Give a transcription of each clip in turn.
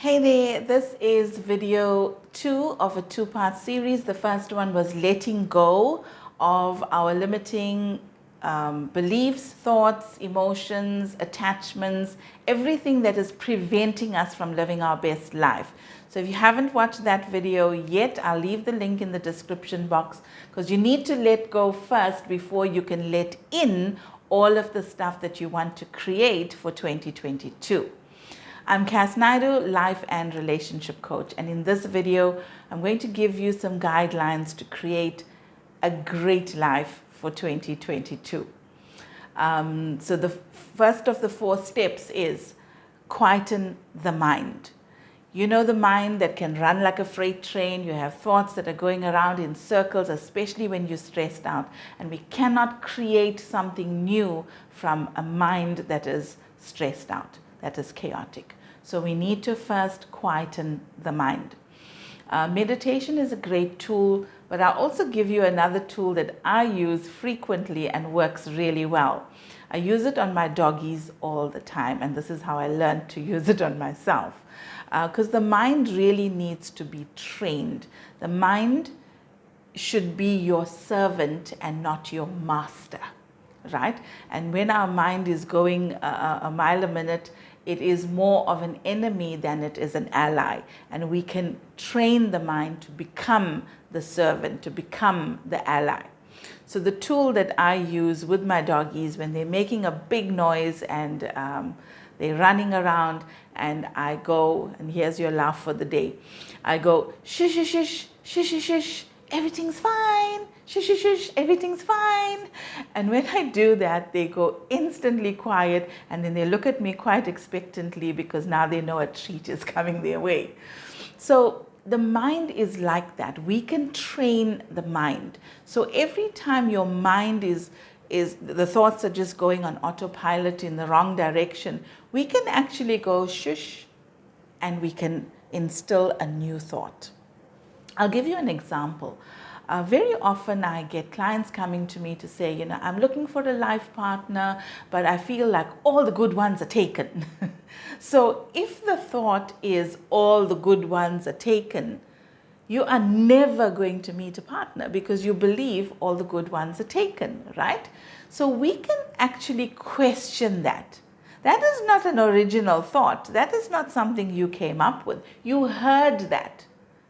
Hey there, this is video 2 of a 2-part series. The first one was letting go of our limiting beliefs, thoughts, emotions, attachments, everything that is preventing us from living our best life. So if you haven't watched that video yet, I'll leave the link in the description box because you need to let go first before you can let in all of the stuff that you want to create for 2022. I'm Cass Naidu, life and relationship coach, and in this video, I'm going to give you some guidelines to create a great life for 2022. So the first of the 4 steps is quieten the mind. You know, the mind that can run like a freight train. You have thoughts that are going around in circles, especially when you're stressed out. And we cannot create something new from a mind that is stressed out, that is chaotic. So we need to first quieten the mind. Meditation is a great tool, but I'll also give you another tool that I use frequently and works really well. I use it on my doggies all the time, and this is how I learned to use it on myself. Because the mind really needs to be trained. The mind should be your servant and not your master, right? And when our mind is going a mile a minute, it is more of an enemy than it is an ally. And we can train the mind to become the servant, to become the ally. So the tool that I use with my doggies when they're making a big noise and they're running around, and I go, and here's your laugh for the day. I go, shush, shush, shush, shush, shush, shush, everything's fine. Shush, shush, shush, everything's fine. And when I do that, they go instantly quiet, and then they look at me quite expectantly because now they know a treat is coming their way. So the mind is like that. We can train the mind. So every time your mind is the thoughts are just going on autopilot in the wrong direction, we can actually go shush, and we can instill a new thought. I'll give you an example. Very often I get clients coming to me to say, you know, I'm looking for a life partner, but I feel like all the good ones are taken. So if the thought is all the good ones are taken, you are never going to meet a partner because you believe all the good ones are taken, right? So we can actually question that. That is not an original thought. That is not something you came up with. You heard that.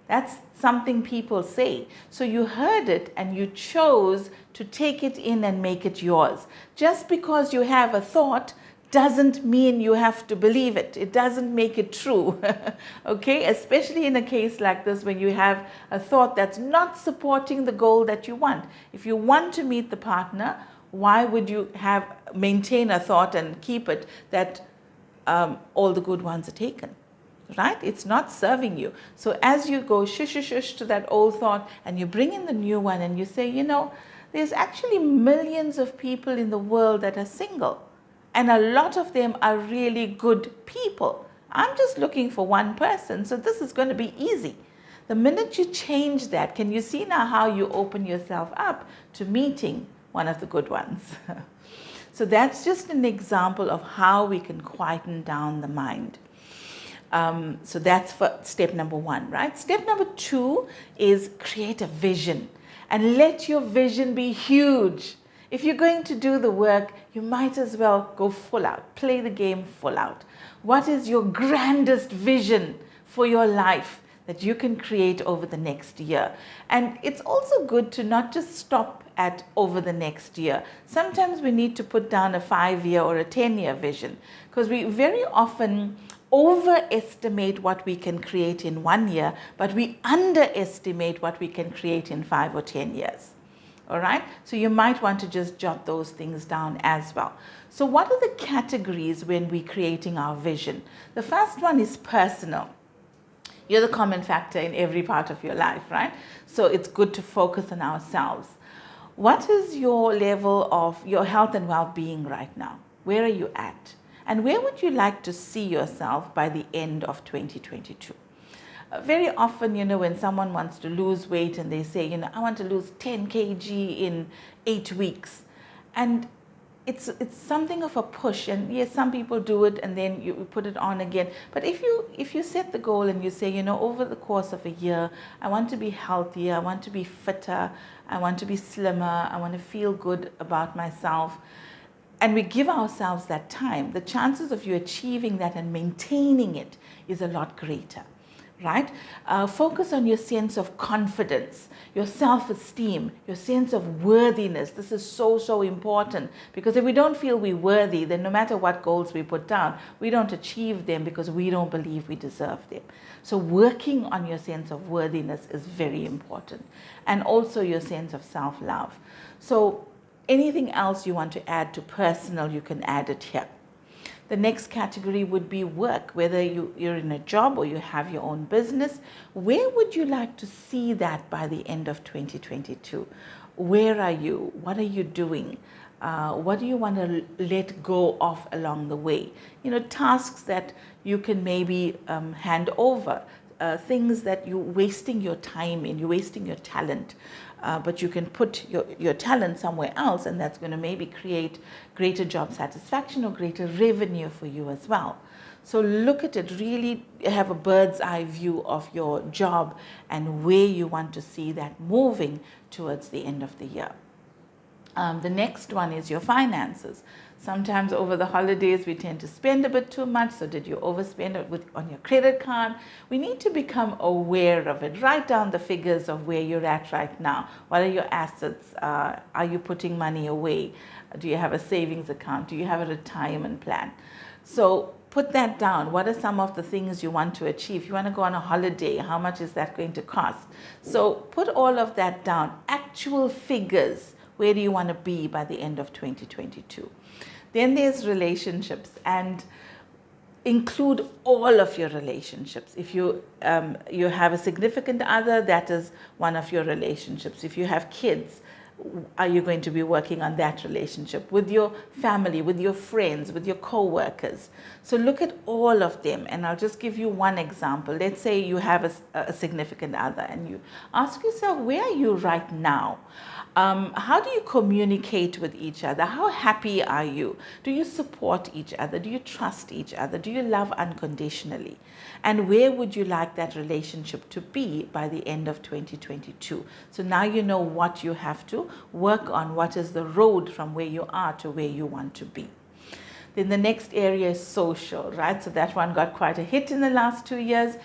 That's something people say. So you heard it and you chose to take it in and make it yours. Just because you have a thought doesn't mean you have to believe it. It doesn't make it true. Okay? Especially in a case like this when you have a thought that's not supporting the goal that you want. If you want to meet the partner, why would you maintain a thought and keep it that all the good ones are taken? Right? It's not serving you. So as you go shush, shush, shush to that old thought and you bring in the new one and you say, you know, there's actually millions of people in the world that are single. And a lot of them are really good people. I'm just looking for one person, so this is going to be easy. The minute you change that, can you see now how you open yourself up to meeting one of the good ones? So that's just an example of how we can quieten down the mind. So that's for step number 1, right? Step number 2 is create a vision and let your vision be huge. If you're going to do the work, you might as well go full out, play the game full out. What is your grandest vision for your life that you can create over the next year? And it's also good to not just stop at over the next year. Sometimes we need to put down a 5-year or a 10-year vision because we very often overestimate what we can create in 1 year, but we underestimate what we can create in 5 or 10 years. All right? So you might want to just jot those things down as well. So what are the categories when we're creating our vision? The first one is personal. You're the common factor in every part of your life, right? So it's good to focus on ourselves. What is your level of your health and well-being right now? Where are you at? And where would you like to see yourself by the end of 2022? Very often, you know, when someone wants to lose weight and they say, you know, I want to lose 10 kg in 8 weeks. And it's something of a push, and yes, some people do it and then you put it on again. But if you set the goal and you say, you know, over the course of a year, I want to be healthier, I want to be fitter, I want to be slimmer, I want to feel good about myself, and we give ourselves that time, the chances of you achieving that and maintaining it is a lot greater. Right? Focus on your sense of confidence, your self-esteem, your sense of worthiness. This is so, so important, because if we don't feel we're worthy, then no matter what goals we put down, we don't achieve them because we don't believe we deserve them. So working on your sense of worthiness is very important, and also your sense of self-love. So anything else you want to add to personal, you can add it here. The next category would be work, whether you're in a job or you have your own business. Where would you like to see that by the end of 2022? Where are you? What are you doing? What do you want to let go of along the way? You know, tasks that you can maybe hand over, things that you're wasting your time in, you're wasting your talent. But you can put your talent somewhere else, and that's going to maybe create greater job satisfaction or greater revenue for you as well. So look at it, really have a bird's eye view of your job and where you want to see that moving towards the end of the year. The next one is your finances. Sometimes over the holidays we tend to spend a bit too much. So did you overspend it on your credit card? We need to become aware of it. Write down the figures of where you're at right now. What are your assets? Are you putting money away? Do you have a savings account? Do you have a retirement plan? So put that down. What are some of the things you want to achieve? You want to go on a holiday. How much is that going to cost? So put all of that down. Actual figures. Where do you want to be by the end of 2022? Then there's relationships, and include all of your relationships. If you have a significant other, that is one of your relationships. If you have kids, are you going to be working on that relationship with your family, with your friends, with your co-workers? So look at all of them, and I'll just give you one example. Let's say you have a significant other, and you ask yourself, where are you right now? How do you communicate with each other? How happy are you? Do you support each other? Do you trust each other? Do you love unconditionally? And where would you like that relationship to be by the end of 2022? So now you know what you have to work on, what is the road from where you are to where you want to be. Then the next area is social, right? So that one got quite a hit in the last 2 years.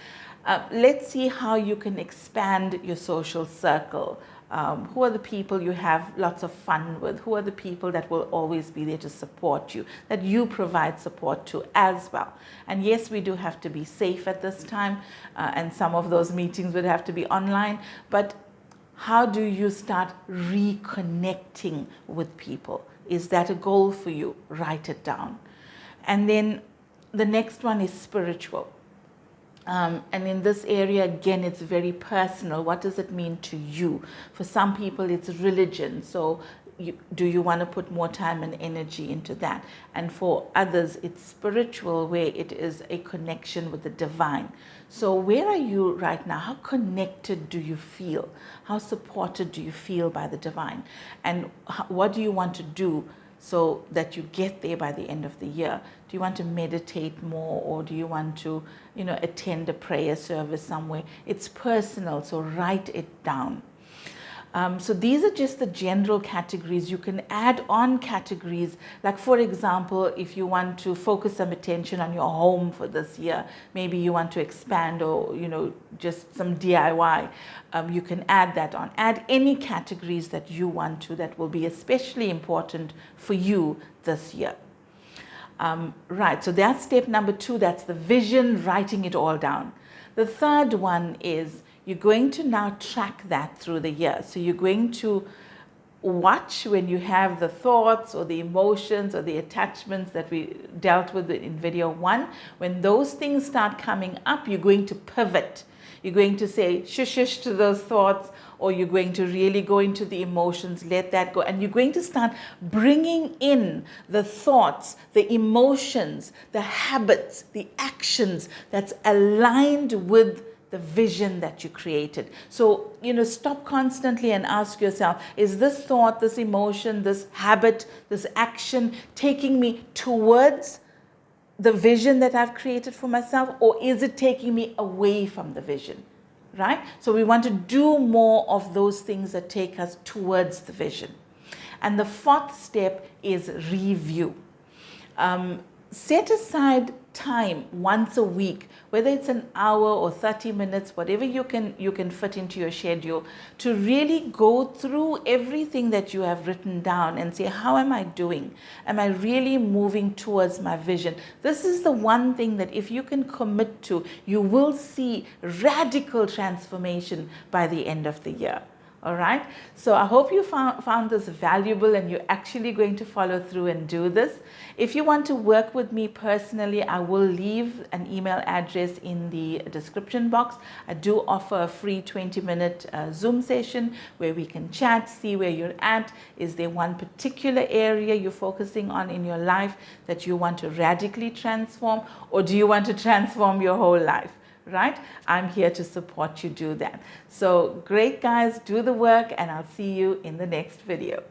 Let's see how you can expand your social circle. Who are the people you have lots of fun with? Who are the people that will always be there to support you, that you provide support to as well? And yes, we do have to be safe at this time, and some of those meetings would have to be online, but how do you start reconnecting with people? Is that a goal for you? Write it down. And then the next one is spiritual. And in this area, again, it's very personal. What does it mean to you? For some people, it's religion. So do you want to put more time and energy into that? And for others, it's spiritual, where it is a connection with the divine. So where are you right now? How connected do you feel? How supported do you feel by the divine? And what do you want to do so that you get there by the end of the year? Do you want to meditate more, or do you want to, attend a prayer service somewhere? It's personal, so write it down. So these are just the general categories. You can add on categories, like for example, if you want to focus some attention on your home for this year, maybe you want to expand, or just some DIY, you can add that on. Add any categories that you want to, that will be especially important for you this year. Right, so that's step number 2. That's the vision, writing it all down. The third one is you're going to now track that through the year. So you're going to watch when you have the thoughts or the emotions or the attachments that we dealt with in video 1. When those things start coming up, you're going to pivot. You're going to say shush shush to those thoughts, or you're going to really go into the emotions, let that go. And you're going to start bringing in the thoughts, the emotions, the habits, the actions that's aligned with the vision that you created. So, stop constantly and ask yourself, is this thought, this emotion, this habit, this action taking me towards the vision that I've created for myself, or is it taking me away from the vision? Right? So we want to do more of those things that take us towards the vision. And the fourth step is review. Set aside time once a week, whether it's an hour or 30 minutes, whatever you can fit into your schedule, to really go through everything that you have written down and say, how am I doing? Am I really moving towards my vision? This is the one thing that if you can commit to, you will see radical transformation by the end of the year. All right. So I hope you found this valuable and you're actually going to follow through and do this. If you want to work with me personally, I will leave an email address in the description box. I do offer a free 20-minute Zoom session where we can chat, see where you're at. Is there one particular area you're focusing on in your life that you want to radically transform, or do you want to transform your whole life? Right? I'm here to support you do that. So great, guys, do the work, and I'll see you in the next video.